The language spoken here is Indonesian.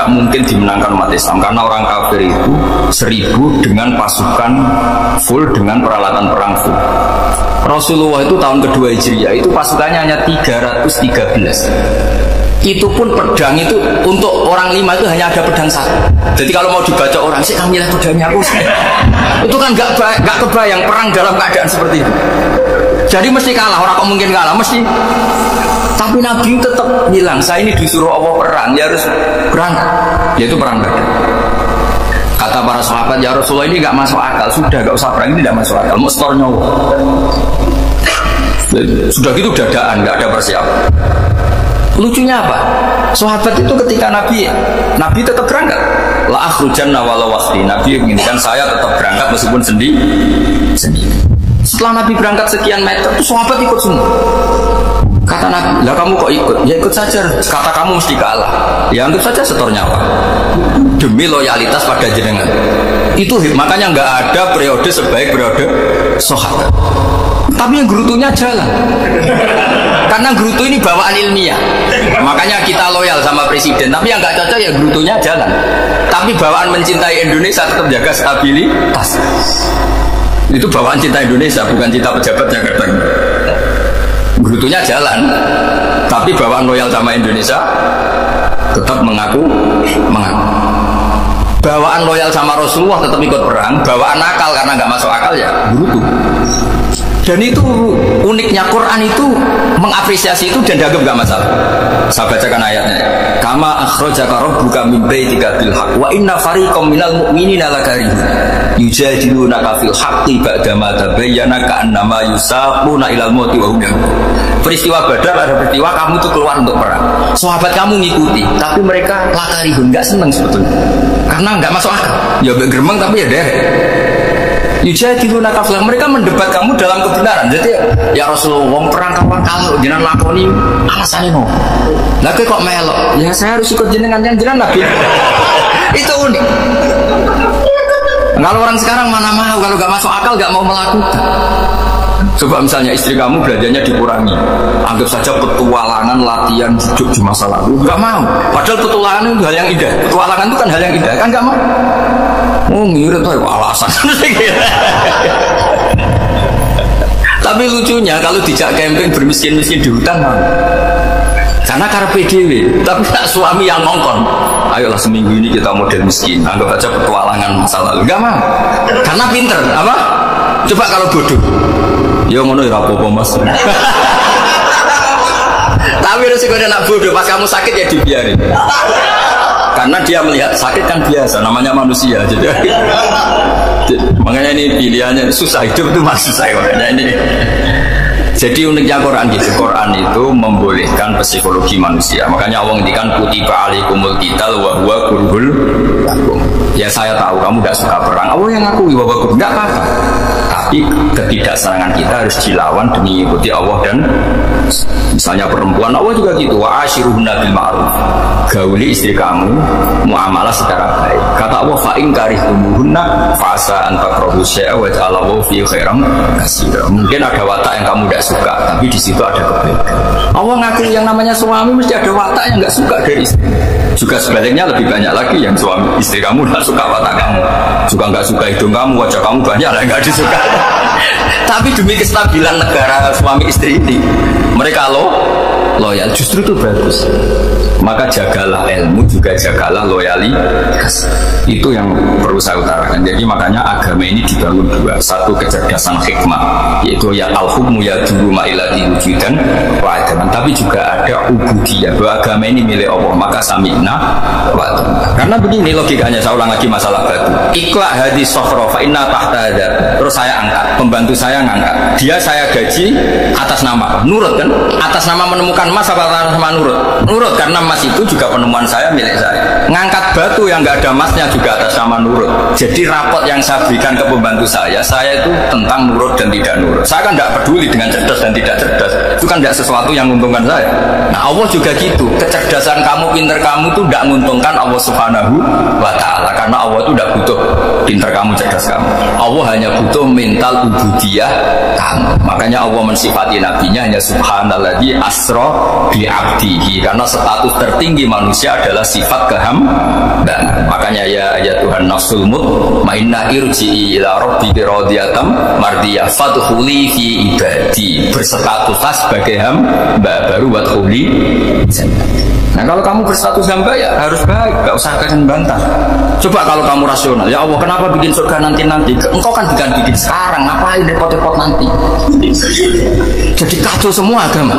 nggak mungkin dimenangkan umat Islam karena orang kafir itu 1000 dengan pasukan full dengan peralatan perang full. Rasulullah itu tahun kedua Hijriah itu pasukannya hanya 313. Itu pun pedang itu untuk orang 5 itu hanya ada pedang 1. Jadi kalau mau dibaca orang sih kami lihat pedangnya aku itu kan nggak kebayang perang dalam keadaan seperti itu. Jadi mesti kalah, orang kok mungkin kalah mesti. Tapi Nabi tetap bilang saya ini disuruh Allah perang, ya harus berangkat. Yaitu perang Badar. Kata para sahabat, ya Rasulullah ini nggak masuk akal, sudah nggak usah perang, ini tidak masuk akal, mau setor nyawa. Sudah gitu dadaan, nggak ada persiapan. Lucunya apa? Sahabat itu ketika Nabi tetap berangkat. La akhrujanna walau wahdi. Nabi menginginkan saya tetap berangkat meskipun sendiri. Setelah Nabi berangkat sekian meter, itu sahabat ikut semua. Kata Nabi, lah kamu kok ikut? Ya ikut saja. Kata kamu mesti kalah. Ya anggap saja setor nyawa. Demi loyalitas pada jenengan. Itu makanya nggak ada periode sebaik periode sahabat. Tapi yang gerutunya jalan. Karena gerutu ini bawaan ilmiah. Makanya kita loyal sama presiden. Tapi yang nggak cocok ya gerutunya jalan. Tapi bawaan mencintai Indonesia tetap jaga stabilitas. Itu bawaan cinta Indonesia, bukan cinta pejabat Jakarta. Gerutunya jalan. Tapi bawaan loyal sama Indonesia tetap mengaku. Bawaan loyal sama Rasulullah tetap ikut perang. Bawaan akal karena nggak masuk akal ya gerutu. Dan itu uniknya Quran itu mengapresiasi itu dan dianggap gak masalah. Saya bacakan ayatnya. Kama akhrajaka rabbuka min baitika bil haqq wa inna fariqam minal mu'minina lakarihun yujadilunaka fil haqqi ba'da ma tabayyana ka'annama yusaquna ilal mauti wa hum yanzurun. Peristiwa Badar ada peristiwa kamu itu keluar untuk perang. Sahabat kamu ngikuti, tapi mereka lakarihun, enggak senang sebetulnya. Karena enggak masuk akal. Ya geremeng tapi ya derek. Yujadiluna kafir, mereka mendebat kamu dalam kebenaran. Jadi ya Rasulullah wong perang kawan kalau jenengan lakoni alasannya no. Lah kok melok? Ya saya harus ikut jenengan yang jenengan Nabi. Itu unik. Kalau orang sekarang mana mau, kalau gak masuk akal gak mau melakukan. Coba misalnya istri kamu belanjanya dikurangi, anggap saja petualangan latihan hidup di masa lalu, gak mau. Padahal petualangan itu hal yang indah. Petualangan itu kan hal yang indah, kan gak mau. Oh ngirit tuh alasan. Tapi lucunya kalau dijak camping bermiskin-miskin di hutan, karena karpe dewe, tapi tak suami yang ngongkon. Ayolah seminggu ini kita model miskin, anggap aja petualangan masa lalu. Gak mau, karena pinter. Apa? Coba kalau bodoh, ya ngono ya apa mas. Tapi resikonya nak bodoh, pas kamu sakit ya dibiarin. Karena dia melihat sakit kan biasa, namanya manusia. Jadi, makanya ini pilihannya susah, hidup itu masih susah. Makanya ini. Jadi uniknya Quran gitu, Quran itu membolehkan psikologi manusia. Makanya Allah ngendikan kutiba alaikumul qital wa huwa kurhul lakum. Ya saya tahu kamu tidak suka perang. Allah yang ngakui wa huwa enggak apa-apa. Tapi ketidaksenangan kita harus dilawan demi mengikuti Allah. Dan misalnya perempuan, Allah juga gitu, wa ashiruhunna bil ma'ruf. Gauli istri kamu muamalah secara baik. Kata Allah, fa in karihtumuhunna fa asa an takrahu syai'a wa ja'alallahu fi khairan katsira. Mungkin ada watak yang kamu tidak suka, tapi di situ ada kebaikan. Allah ngaku yang namanya suami mesti ada watak yang nggak suka dari istri. Juga sebaliknya lebih banyak lagi yang suami istri kamu nggak suka watak kamu, juga nggak suka hidung kamu, wajah kamu banyak lah nggak disuka. Tapi demi kestabilan negara suami istri ini, mereka loyal, justru itu bagus. Maka jagalah ilmu, juga jagalah loyalitas. Itu yang perlu saya utarakan. Jadi makanya agama ini dibangun dua. Satu kecerdasan hikmah, yaitu ya al-hukmu ya dulu ma'ilati wujudan wa adaman. Tapi juga ada ubudiyah, bahwa agama ini milik Allah. Maka sami'na wa adaman. Karena begini logikanya, saya ulang lagi masalah batu. Ikla hadis sofro fa inna tahta hadar. Terus saya angkat, pembantu saya ngangkat. Dia saya gaji atas nama nurut kan? Atas nama menemukan emas apa atas nama nurut? Nurut, karena emas itu juga penemuan saya, milik saya. Ngangkat batu yang nggak ada emasnya juga atas nama nurut. Jadi rapot yang saya berikan ke pembantu saya itu tentang nurut dan tidak nurut. Saya kan nggak peduli dengan cerdas dan tidak cerdas. Itu kan tidak sesuatu yang menguntungkan saya. Nah Allah juga gitu. Kecerdasan kamu, pinter kamu itu tidak menguntungkan Allah Subhanahu wa Ta'ala. Karena Allah itu tidak butuh pinter kamu, cerdas kamu. Allah hanya butuh mental ubudiyah kamu. Makanya Allah mensifati nabinya hanya subhanalladzi asra bi abdihi, karena status tertinggi manusia adalah sifat kehambaan. Makanya ya Tuhan nafsul mutmainnah irji'i ila rabbiki radiyatan mardiyah fadkhuli fi ibadi, berstatuslah sebagai hamba baru wadkhuli jannah. Nah kalau kamu berstatus hamba ya harus baik, gak usah kalian bantah. Coba kalau kamu rasional, ya Allah kenapa bikin surga nanti-nanti? Engkau kan bikin sekarang, ngapain repot-repot nanti? Jadi kacau semua agama.